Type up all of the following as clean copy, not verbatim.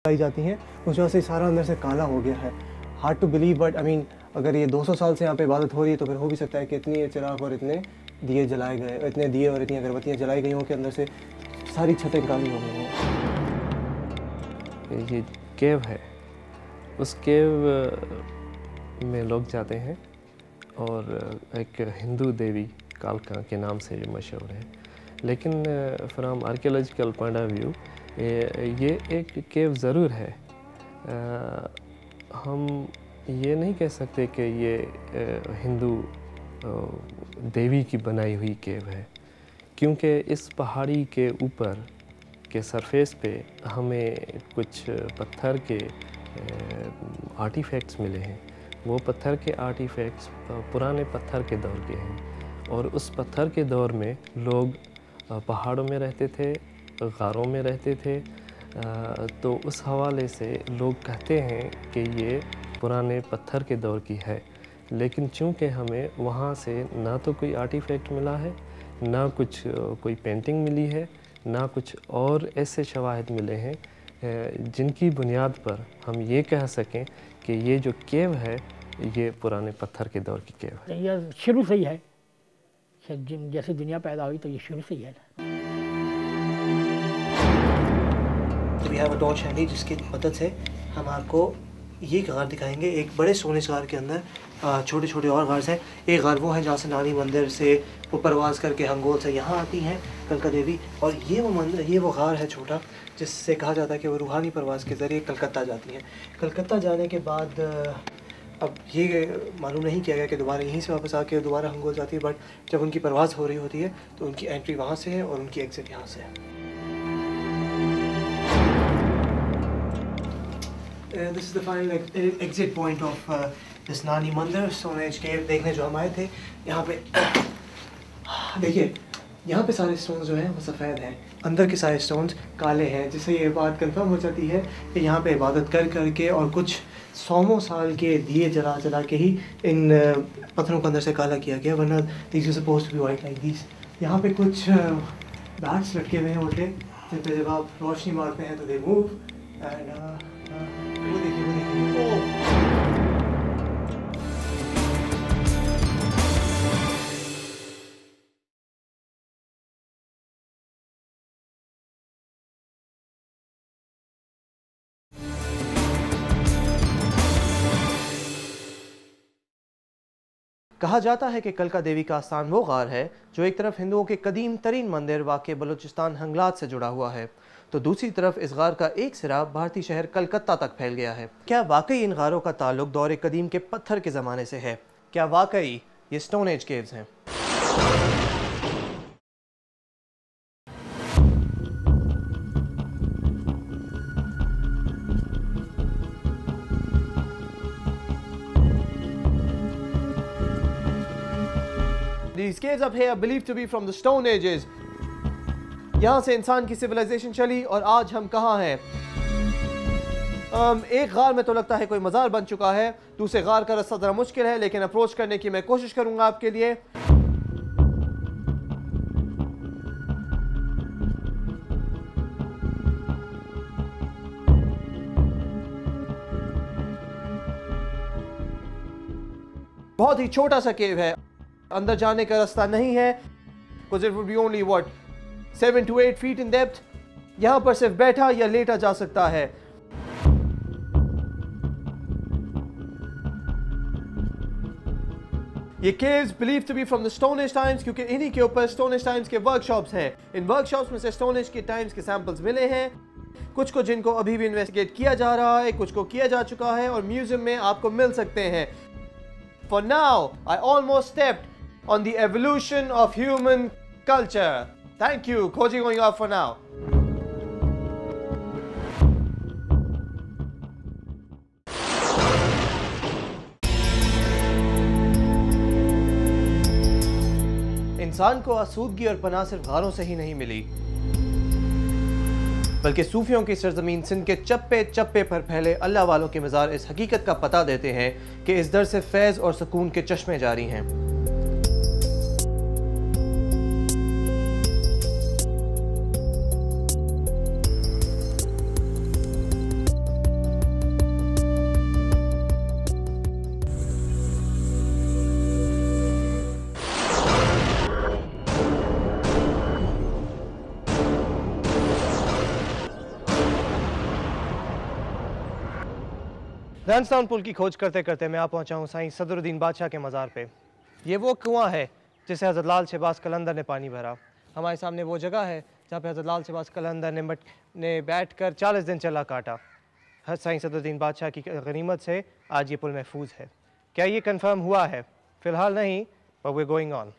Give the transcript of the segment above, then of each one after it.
आई जाती हैं, उस वजह से सारा अंदर से काला हो गया है। Hard to believe, but I mean अगर ये 200 साल से यहाँ पे इबादत हो रही है तो फिर हो भी सकता है कि इतनी चिराग और इतने दिए जलाए गए, इतने दिए और इतनी अगरबत्तियाँ जलाई गई हों कि अंदर से सारी छतें काली हो गई हैं। ये केव है, उस केव में लोग जाते हैं और एक हिंदू देवी कालका के नाम से ये मशहूर है। लेकिन from archaeological point of view ये एक केव ज़रूर है। हम ये नहीं कह सकते कि ये हिंदू देवी की बनाई हुई केव है, क्योंकि इस पहाड़ी के ऊपर के सरफेस पे हमें कुछ पत्थर के आर्टिफैक्ट्स मिले हैं। वो पत्थर के आर्टिफैक्ट्स पुराने पत्थर के दौर के हैं और उस पत्थर के दौर में लोग पहाड़ों में रहते थे, गारों में रहते थे। तो उस हवाले से लोग कहते हैं कि ये पुराने पत्थर के दौर की है। लेकिन चूँकि हमें वहाँ से ना तो कोई आर्टिफैक्ट मिला है, ना कुछ कोई पेंटिंग मिली है, ना कुछ और ऐसे शवाहिद मिले हैं जिनकी बुनियाद पर हम ये कह सकें कि ये जो केव है ये पुराने पत्थर के दौर की केव है। यह शुरू से ही है, जैसे दुनिया पैदा हुई तो ये शुरू से ही है। तो यह वो टॉर्च हैंडी जिसकी मदद से हम आपको ये गार दिखाएंगे। एक बड़े सोने गार के अंदर छोटे छोटे और गार्स हैं। एक गार वो है जहाँ से नानी मंदिर से वो परवाज़ करके हंगोल से यहाँ आती हैं कलका देवी, और ये वो मंदिर, ये वो गार है छोटा जिससे कहा जाता है कि वो रूहानी परवाज़ के ज़रिए कलकत्ता जाती हैं। कलकत्ता जाने के बाद अब ये मालूम नहीं किया गया कि दोबारा यहीं से वापस आके दोबारा हंगोल जाती है, बट जब उनकी परवाज़ हो रही होती है तो उनकी एंट्री वहाँ से है और उनकी एग्ज़िट यहाँ से है। This is the final exit point of this नानी मंदिर स्टोन एज केव देखने जो हम आए थे। यहाँ पे देखिए, यहाँ पे सारे स्टोन्स जो हैं वो सफ़ेद हैं, अंदर के सारे स्टोन्स काले हैं, जिससे ये बात कंफर्म हो जाती है कि यहाँ पे इबादत कर करके और कुछ 100 साल के दिए जला जला के ही इन पत्थरों को अंदर से काला किया गया, वरना these are supposed to be white like these। यहाँ पे कुछ बैट्स लटके हुए हैं उल्टे, जिन पे जब आप रोशनी मारते हैं तो दे मूव एंड वो देखिए कहा जाता है कि कलका देवी का स्थान वो गार है जो एक तरफ हिंदुओं के कदीम तरीन मंदिर वाक़ बलूचिस्तान हंगलात से जुड़ा हुआ है, तो दूसरी तरफ इस गार का एक सिरा भारतीय शहर कलकत्ता तक फैल गया है। क्या वाकई इन गारों का ताल्लुक दौरे कदीम के पत्थर के ज़माने से है? क्या वाकई ये स्टोन एज केव्स हैं? These caves up here are believed to be from the Stone Ages. यहाँ से इंसान की सिविलाइजेशन चली और आज हम कहाँ हैं? एक गार में तो लगता है कोई मज़ार बन चुका है, दूसरे गार का रास्ता ज़रा मुश्किल है, लेकिन अप्रोच करने की मैं कोशिश करूँगा आपके लिए। बहुत ही छोटा सा केव है, अंदर जाने का रास्ता नहीं है, because it would be only what 7 to 8 feet in depth। यहाँ पर सिर्फ बैठा या लेटा जा सकता है। ये caves believed to be from the Stone Age times, क्योंकि इन्हीं के ऊपर Stone Age times के वर्कशॉप्स हैं। इन वर्कशॉप्स में से Stone Age के टाइम्स के सैंपल्स मिले हैं, कुछ को जिनको अभी भी इन्वेस्टिगेट किया जा रहा है, कुछ को किया जा चुका है और म्यूजियम में आपको मिल सकते हैं। For now, I almost stepped on the evolution of human culture. Thank you, Koji going off for now. इंसान को आसूदगी और पनाह सिर्फ गारों से ही नहीं मिली, बल्कि सूफियों की सरजमीन सिंध के चप्पे चप्पे पर फैले अल्लाह वालों के मज़ार इस हकीकत का पता देते हैं कि इस दर से फैज़ और सुकून के चश्मे जारी हैं। लैंसडाउन पुल की खोज करते करते मैं आ पहुंचा हूँ साईं सदरुद्दीन बादशाह के मज़ार पे। ये वो कुआं है जिसे हज़रत लाल शहबाज कलंदर ने पानी भरा। हमारे सामने वो जगह है जहाँ पे हज़रत लाल शहबाज कलंदर ने बैठ कर 40 दिन चला काटा। हर साईं सदरुद्दीन बादशाह की गनीमत से आज ये पुल महफूज है। क्या ये कन्फर्म हुआ है? फ़िलहाल नहीं, but we going on.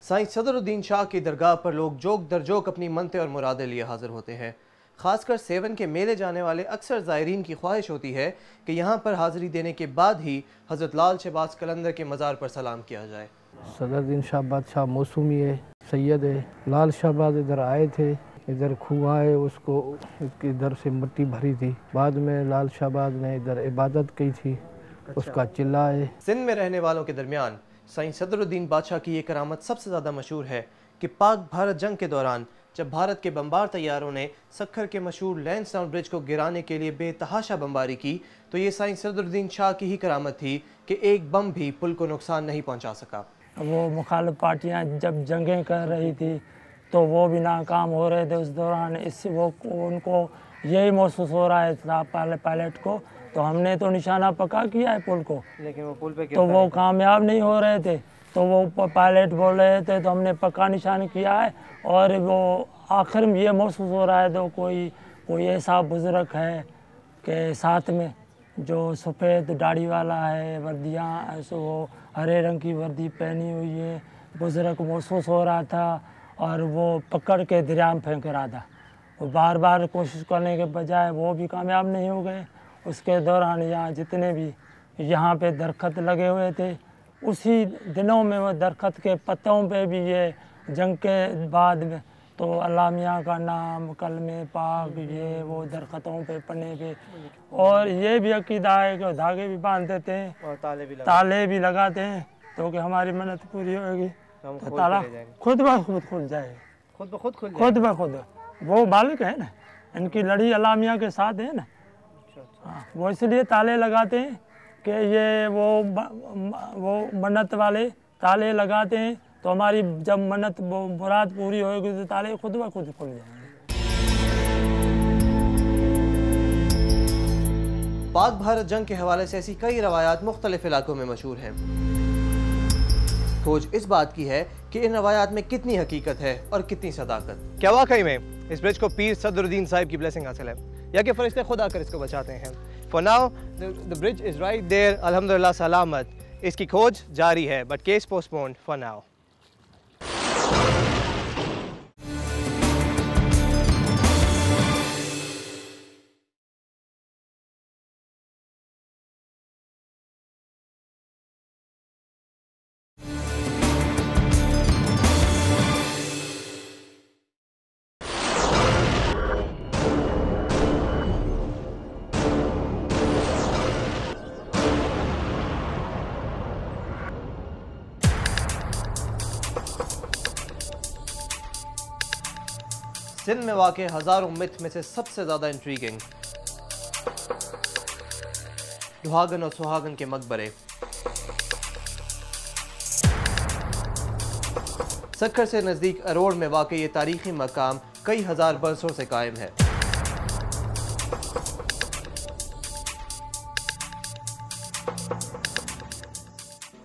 Sai Sadruddin Shah की दरगाह पर लोग जोक दर जोक अपनी मनते और मुरादें लिए हाजिर होते हैं। ख़ासकर सेवन के मेले जाने वाले अक्सर ज़ायरीन की ख्वाहिश होती है कि यहाँ पर हाज़िरी देने के बाद ही हज़रत लाल शहबाज कलंदर के मज़ार पर सलाम किया जाए। सदरुद्दीन शाह बादशाह मौसूमी है, सैयद है। लाल शहबाज इधर आए थे, इधर कुआं है, उसको इधर से मिट्टी भरी थी। बाद में लाल शहबाज ने इधर इबादत की थी, उसका चिल्ला है। सिंध में रहने वालों के दरमियान साईं सदरुद्दीन बादशाह की ये करामत सबसे ज़्यादा मशहूर है कि पाक भारत जंग के दौरान जब भारत के बमबार तैयारों ने सक्खर के मशहूर लैंसडाउन ब्रिज को गिराने के लिए बेतहाशा बमबारी की, तो ये साईं सदरुद्दीन शाह की ही करामत थी कि एक बम भी पुल को नुकसान नहीं पहुंचा सका। वो मुखालिफ पार्टियां जब जंगें कर रही थी तो वो भी नाकाम हो रहे थे उस दौरान। इससे वो उनको यही महसूस हो रहा है था पायलट को, तो हमने तो निशाना पक्का किया है पुल को, लेकिन वो पुल पे तो वो कामयाब नहीं हो रहे थे। तो वो पायलट बोल रहे थे तो हमने पक्का निशान किया है, और वो आखिर में ये महसूस हो रहा है तो कोई ऐसा बुज़ुर्ग है कि साथ में जो सफ़ेद दाढ़ी वाला है, वर्दियाँ ऐसे वो हरे रंग की वर्दी पहनी हुई है, बुज़ुर्ग महसूस हो रहा था, और वो पकड़ के दरिया में फेंक रहा था। वो बार बार कोशिश करने के बजाय वो भी कामयाब नहीं हो गए। उसके दौरान यहाँ जितने भी यहाँ पे दरख्त लगे हुए थे, उसी दिनों में वो दरख्त के पत्तों पे भी ये जंग के बाद में तो अल्लाह मियाँ का नाम, कलमे पाक, ये वो दरख्तों पे पन्ने पे, और ये भी अकीदा है कि धागे भी बांध देते हैं और ताले भी लगाते हैं, तो कि हमारी मन्नत पूरी होगी तो ताला खुद ब खुद खुल जाए, खुद ब खुद। वो मालिक है ना, इनकी लड़ी अल्लाह मियाँ के साथ है ना। हाँ, वो इसलिए ताले लगाते हैं कि ये वो मन्नत वाले ताले लगाते हैं, तो हमारी जब मन्नत मुराद पूरी होगी तो ताले खुद ब खुद खुल जाएंगे। पाक भारत जंग के हवाले से ऐसी कई रवायात मुख्तलिफ इलाकों में मशहूर हैं। खोज इस बात की है कि इन रवायात में कितनी हकीकत है और कितनी सदाकत। क्या वाकई में इस ब्रिज को पीर सदरुद्दीन साहिब की ब्लेसिंग हासिल है, या कि फरिश्ते खुद आकर इसको बचाते हैं? For now the bridge is right there, अल्हम्दुलिल्लाह सलामत। इसकी खोज जारी है, but case postponed for now. Sindh में वाक़े हज़ारों मिथ में से सबसे ज़्यादा इंट्रीगिंग दुहागन और सुहागन के मकबरे। सक्खर से नज़दीक अरोड़ में वाक़े ये तारीख़ी मकाम कई हज़ार बरसों से कायम है।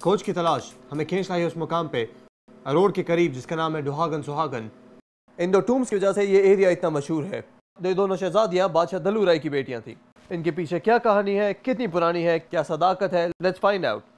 खोज की तलाश हमें खींच लाई है उस मुकाम पे अरोड़ के करीब जिसका नाम है दुहागन सुहागन। इन दो टूम्स की वजह से ये एरिया इतना मशहूर है। ये दोनों शहजादियाँ बादशाह दलू राय की बेटियाँ थी। इनके पीछे क्या कहानी है, कितनी पुरानी है, क्या सदाकत है, लेट्स फाइंड आउट।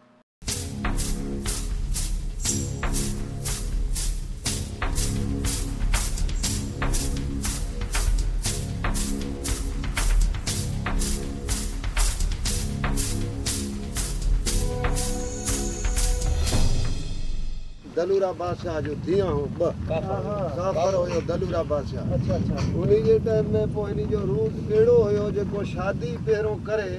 दलूरा बादशाह जो दिया हो काफर हो दलूरा बादशाह। अच्छा उन्हीं जे टाइम में पोइ इन जो रूप कहिड़ो हुयो जेको शादी पहिरों करे